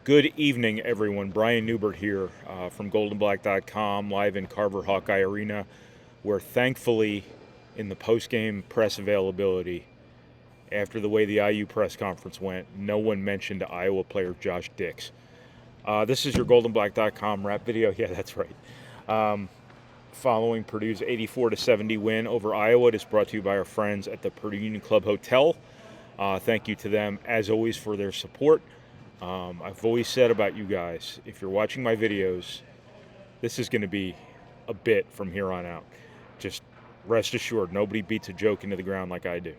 Good evening, everyone. Brian Neubert here from goldenblack.com, live in Carver Hawkeye Arena, where thankfully, in the post-game press availability, after the way the IU press conference went, no one mentioned Iowa player Josh Dix. This is your goldenblack.com rap video. Yeah, that's right. Following Purdue's 84-70 win over Iowa, it is brought to you by our friends at the Purdue Union Club Hotel. Thank you to them, as always, for their support. I've always said about you guys, if you're watching my videos, this is going to be a bit from here on out. Just rest assured, nobody beats a joke into the ground like I do.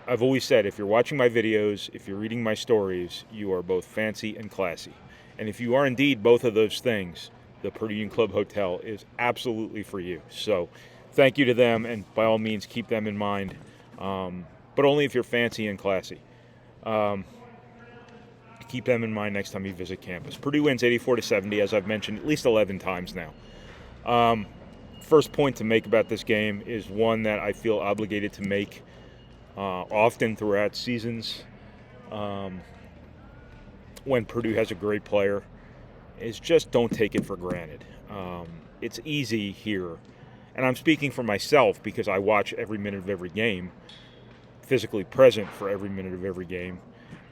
I've always said, if you're watching my videos, if you're reading my stories, you are both fancy and classy. And if you are indeed both of those things, the Purdue Union Club Hotel is absolutely for you. So thank you to them, and by all means, keep them in mind, but only if you're fancy and classy. Keep them in mind next time you visit campus. Purdue wins 84-70, as I've mentioned at least 11 times now. First point to make about this game is one that I feel obligated to make often throughout seasons when Purdue has a great player, is just don't take it for granted. It's easy here, and I'm speaking for myself because I watch every minute of every game, physically present for every minute of every game.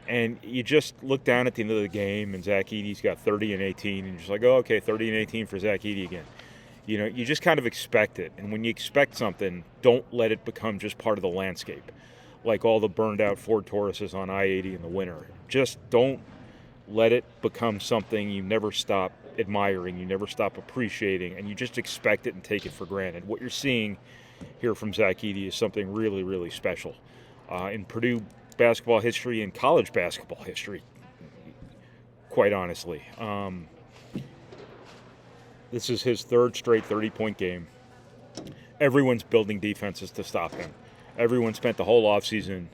And you just look down at the end of the game, and Zach-Ede's got 30 and 18, and you're just like, oh, okay, 30 and 18 for Zach-Ede again. You know, you just kind of expect it. And when you expect something, don't let it become just part of the landscape, like all the burned-out Ford Tauruses on I-80 in the winter. Just don't let it become something you never stop admiring, you never stop appreciating, and you just expect it and take it for granted. What you're seeing here from Zach-Ede is something really, really special. In Purdue basketball history and college basketball history, quite honestly. This is his third straight 30-point game. Everyone's building defenses to stop him. Everyone spent the whole offseason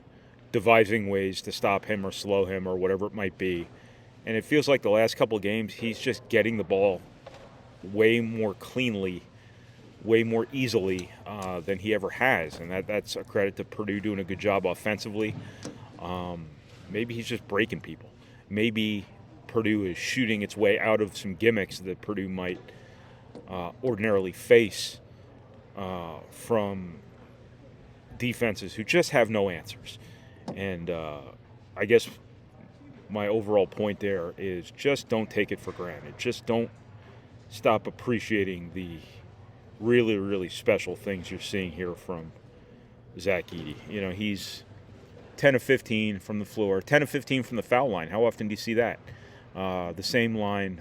devising ways to stop him or slow him or whatever it might be. And it feels like the last couple of games, he's just getting the ball way more cleanly, way more easily than he ever has. And that's a credit to Purdue doing a good job offensively. Maybe he's just breaking people. Maybe Purdue is shooting its way out of some gimmicks that Purdue might ordinarily face from defenses who just have no answers. And I guess my overall point there is just don't take it for granted. Just don't stop appreciating the really, really special things you're seeing here from Zach-Ede. You know, he's 10 of 15 from the floor, 10 of 15 from the foul line. How often do you see that? The same line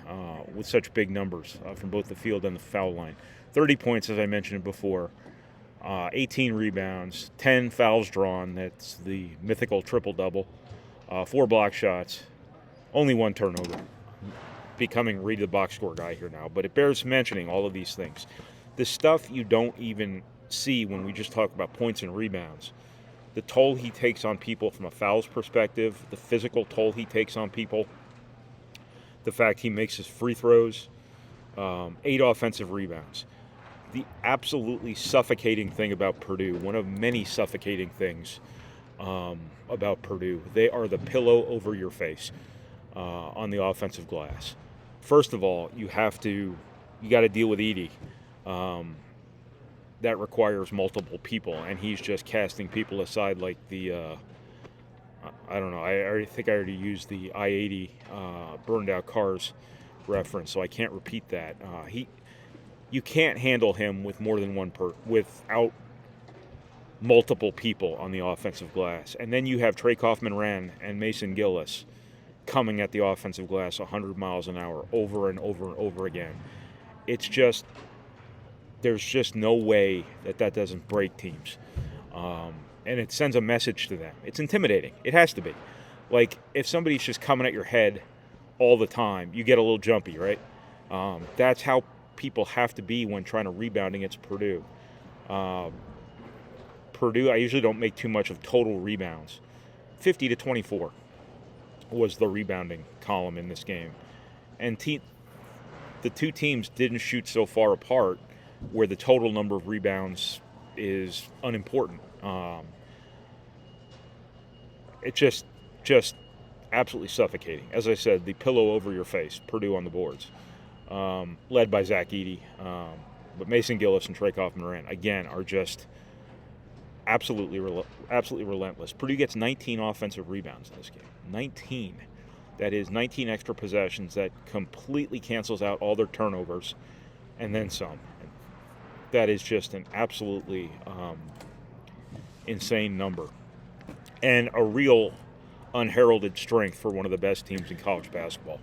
with such big numbers from both the field and the foul line. 30 points, as I mentioned before, 18 rebounds, 10 fouls drawn. That's the mythical triple-double. 4 block shots, only 1 turnover. Becoming read the box score guy here now, but it bears mentioning all of these things. The stuff you don't even see when we just talk about points and rebounds. The toll he takes on people from a fouls perspective, the physical toll he takes on people, the fact he makes his free throws, 8 offensive rebounds. The absolutely suffocating thing about Purdue, one of many suffocating things about Purdue, they are the pillow over your face on the offensive glass. First of all, you got to deal with Edey. That requires multiple people, and he's just casting people aside like the, I don't know, I think I already used the I-80 burned out cars reference, so I can't repeat that. You can't handle him with more than without multiple people on the offensive glass. And then you have Trey Kaufman-Wren and Mason Gillis coming at the offensive glass 100 miles an hour over and over and over again. It's just, there's just no way that doesn't break teams. And it sends a message to them. It's intimidating. It has to be. Like, if somebody's just coming at your head all the time, you get a little jumpy, right? That's how people have to be when trying to rebound against Purdue. Purdue, I usually don't make too much of total rebounds. 50 to 24 was the rebounding column in this game. And the two teams didn't shoot so far apart where the total number of rebounds is unimportant. It just absolutely suffocating. As I said, the pillow over your face, Purdue on the boards, led by Ross-Ade. But Mason Gillis and Trey Kaufman-Moran, again, are just absolutely relentless. Purdue gets 19 offensive rebounds in this game. 19. That is 19 extra possessions that completely cancels out all their turnovers and then some. That is just an absolutely insane number. And a real unheralded strength for one of the best teams in college basketball.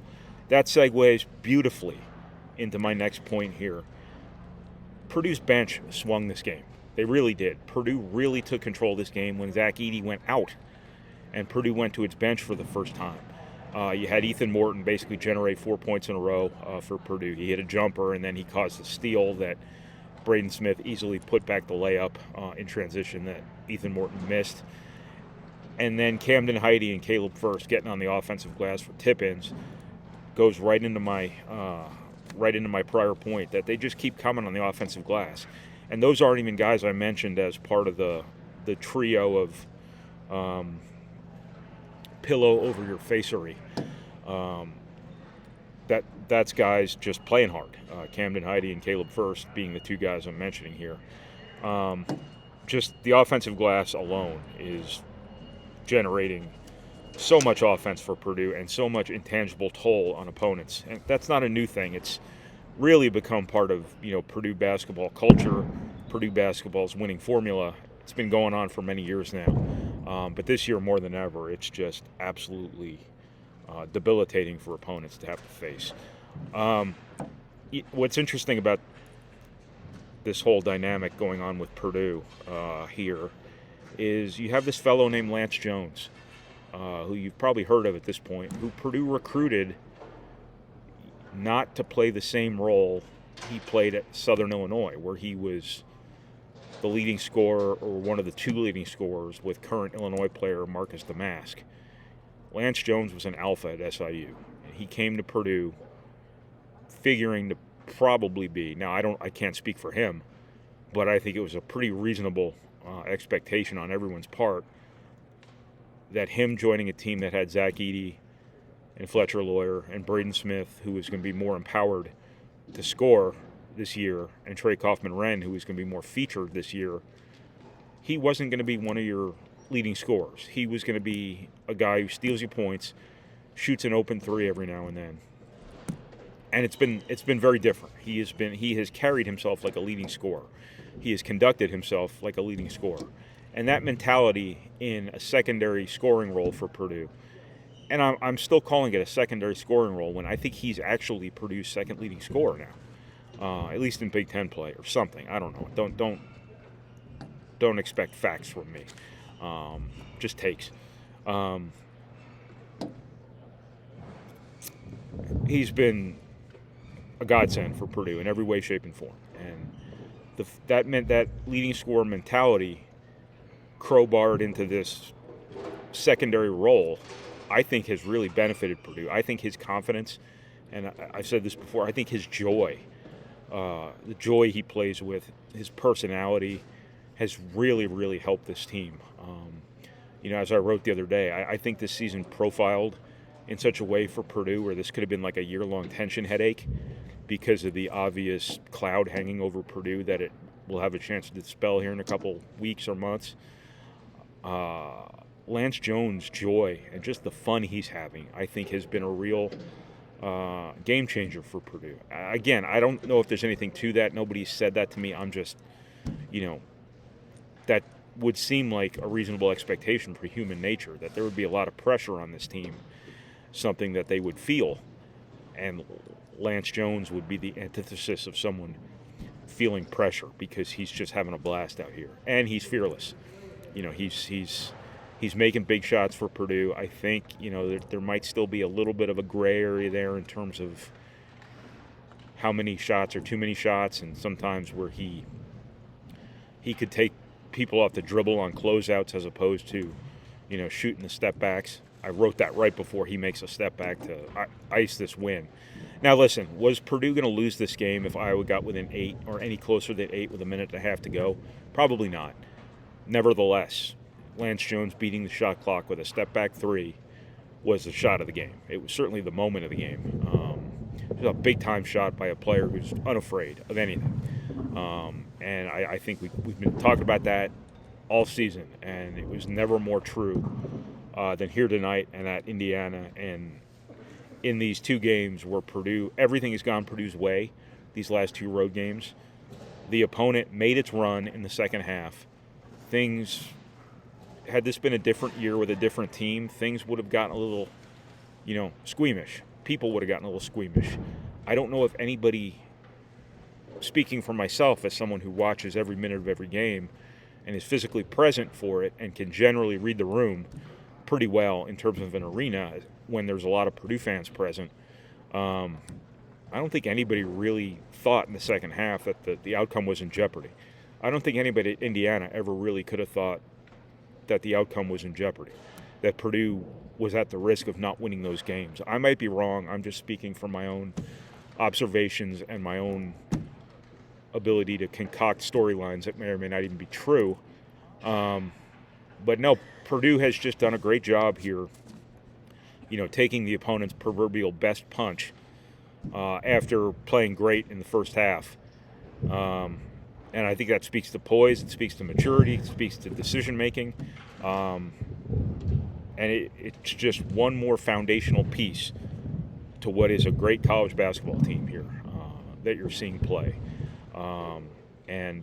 That segues beautifully into my next point here. Purdue's bench swung this game. They really did. Purdue really took control of this game when Ross-Ade went out and Purdue went to its bench for the first time. You had Ethan Morton basically generate 4 points in a row for Purdue. He hit a jumper, and then he caused a steal that Braden Smith easily put back the layup in transition that Ethan Morton missed. And then Camden Heide and Caleb First getting on the offensive glass for tip-ins goes right into my prior point that they just keep coming on the offensive glass. And those aren't even guys I mentioned as part of the trio of pillow over your facery. That's guys just playing hard. Camden Heide and Caleb First being the two guys I'm mentioning here. Just the offensive glass alone is generating so much offense for Purdue and so much intangible toll on opponents. And that's not a new thing. It's really become part of Purdue basketball culture, Purdue basketball's winning formula. It's been going on for many years now. But this year more than ever, it's just absolutely debilitating for opponents to have to face. What's interesting about this whole dynamic going on with Purdue here is you have this fellow named Lance Jones, who you've probably heard of at this point, who Purdue recruited not to play the same role he played at Southern Illinois, where he was the leading scorer or one of the two leading scorers with current Illinois player Marcus Damask. Lance Jones was an alpha at SIU, and he came to Purdue figuring to probably be, now I can't speak for him, but I think it was a pretty reasonable expectation on everyone's part that him joining a team that had Ross-Ade and Fletcher Lawyer and Braden Smith, who was going to be more empowered to score this year, and Trey Kaufman-Moran, who was going to be more featured this year, he wasn't going to be one of your leading scorers. He was going to be a guy who steals you points, shoots an open three every now and then. And it's been very different. He has carried himself like a leading scorer. He has conducted himself like a leading scorer. And that mentality in a secondary scoring role for Purdue, and I'm still calling it a secondary scoring role when I think he's actually Purdue's second leading scorer now, at least in Big Ten play or something. I don't know. Don't expect facts from me. Just takes. He's been a godsend for Purdue in every way, shape, and form. And that meant that leading scorer mentality crowbarred into this secondary role, I think has really benefited Purdue. I think his confidence, and I've said this before, I think his joy, the joy he plays with, his personality has really, really helped this team. As I wrote the other day, I think this season profiled in such a way for Purdue where this could have been like a year-long tension headache because of the obvious cloud hanging over Purdue that it will have a chance to dispel here in a couple weeks or months. Lance Jones' joy and just the fun he's having, I think, has been a real game changer for Purdue. Again, I don't know if there's anything to that. Nobody's said that to me. I'm just, that would seem like a reasonable expectation for human nature, that there would be a lot of pressure on this team, something that they would feel. And Lance Jones would be the antithesis of someone feeling pressure because he's just having a blast out here. And he's fearless. He's making big shots for Purdue. I think, there might still be a little bit of a gray area there in terms of how many shots are too many shots, and sometimes where he could take people off the dribble on closeouts as opposed to, shooting the step backs. I wrote that right before he makes a step back to ice this win. Now, listen, was Purdue going to lose this game if Iowa got within 8 or any closer than 8 with a minute and a half to go? Probably not. Nevertheless, Lance Jones beating the shot clock with a step-back three was the shot of the game. It was certainly the moment of the game. It was a big-time shot by a player who's unafraid of anything. And I think we've been talking about that all season, and it was never more true than here tonight and at Indiana. And in these two games where Purdue, everything has gone Purdue's way, these last two road games, the opponent made its run in the second half. Had this been a different year with a different team, things would have gotten a little, squeamish. People would have gotten a little squeamish. I don't know if anybody, speaking for myself as someone who watches every minute of every game and is physically present for it and can generally read the room pretty well in terms of an arena when there's a lot of Purdue fans present, I don't think anybody really thought in the second half that the outcome was in jeopardy. I don't think anybody at Indiana ever really could have thought that the outcome was in jeopardy, that Purdue was at the risk of not winning those games. I might be wrong. I'm just speaking from my own observations and my own ability to concoct storylines that may or may not even be true. But no, Purdue has just done a great job here, taking the opponent's proverbial best punch after playing great in the first half. And I think that speaks to poise, it speaks to maturity, it speaks to decision-making. And it's just one more foundational piece to what is a great college basketball team here that you're seeing play. And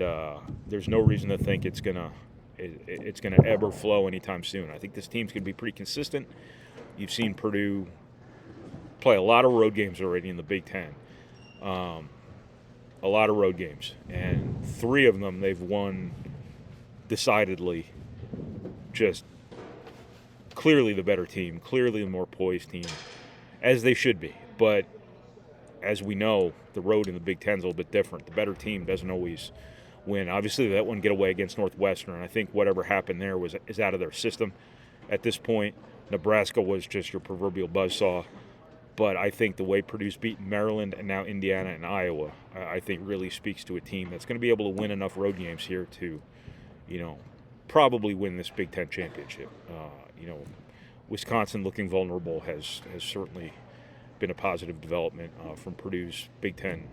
there's no reason to think it's gonna ebb or flow anytime soon. I think this team's gonna be pretty consistent. You've seen Purdue play a lot of road games already in the Big Ten. A lot of road games, and 3 of them they've won decidedly, just clearly the better team, clearly the more poised team, as they should be. But as we know, the road in the Big Ten is a little bit different. The better team doesn't always win. Obviously, that one get away against Northwestern. I think whatever happened there is out of their system at this point. Nebraska was just your proverbial buzzsaw. But I think the way Purdue's beaten Maryland and now Indiana and Iowa, I think really speaks to a team that's going to be able to win enough road games here to, probably win this Big Ten championship. Wisconsin looking vulnerable has certainly been a positive development from Purdue's Big Ten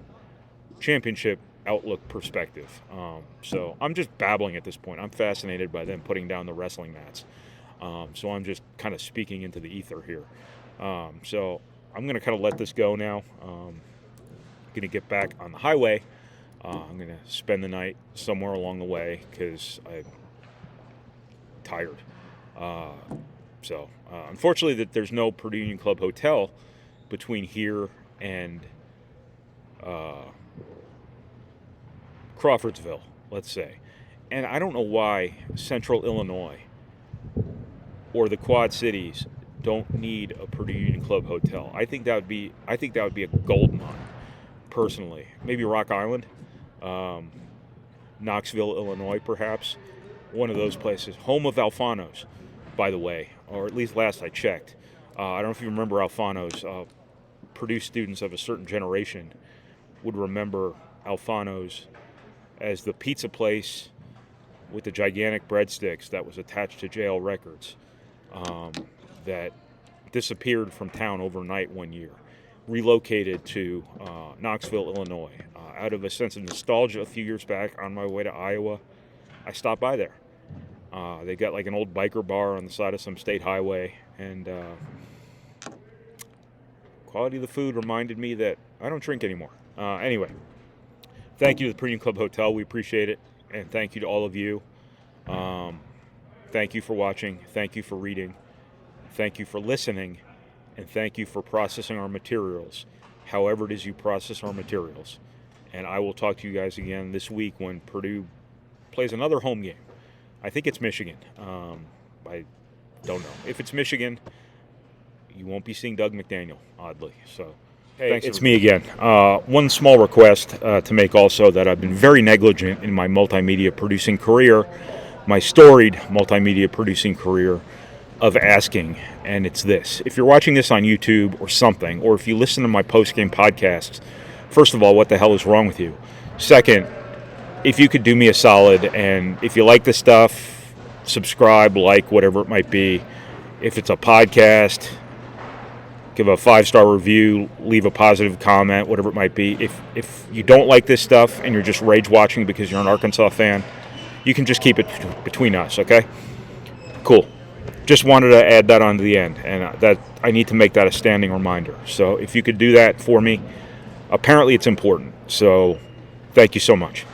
championship outlook perspective. So I'm just babbling at this point. I'm fascinated by them putting down the wrestling mats. So I'm just kind of speaking into the ether here. So I'm going to kind of let this go now. I'm going to get back on the highway. I'm going to spend the night somewhere along the way because I'm tired. Unfortunately, there's no Purdue Union Club hotel between here and Crawfordsville, let's say. And I don't know why Central Illinois or the Quad Cities don't need a Purdue Union Club hotel. I think that would be a gold mine, personally. Maybe Rock Island, Knoxville, Illinois, perhaps. One of those places. Home of Alfano's, by the way, or at least last I checked. I don't know if you remember Alfano's. Purdue students of a certain generation would remember Alfano's as the pizza place with the gigantic breadsticks that was attached to JL Records. That disappeared from town overnight one year, relocated to Knoxville, Illinois. Out of a sense of nostalgia a few years back on my way to Iowa, I stopped by there. They got like an old biker bar on the side of some state highway, and quality of the food reminded me that I don't drink anymore. Anyway, thank you to the Premium Club Hotel. We appreciate it, and thank you to all of you. Thank you for watching. Thank you for reading. Thank you for listening, and thank you for processing our materials, however it is you process our materials. And I will talk to you guys again this week when Purdue plays another home game. I think it's Michigan. I don't know. If it's Michigan, you won't be seeing Doug McDaniel, oddly. So, hey, thanks. It's me again. One small request to make also, that I've been very negligent in my multimedia producing career, my storied multimedia producing career, of asking, and it's this. If you're watching this on YouTube or something, or if you listen to my post-game podcasts, first of all, what the hell is wrong with you? Second, if you could do me a solid, and if you like this stuff, subscribe, like, whatever it might be. If it's a podcast, give a 5-star review, leave a positive comment, whatever it might be. If you don't like this stuff and you're just rage watching because you're an Arkansas fan, you can just keep it between us, okay? Cool. Just wanted to add that on to the end, and that I need to make that a standing reminder. So if you could do that for me, apparently it's important. So thank you so much.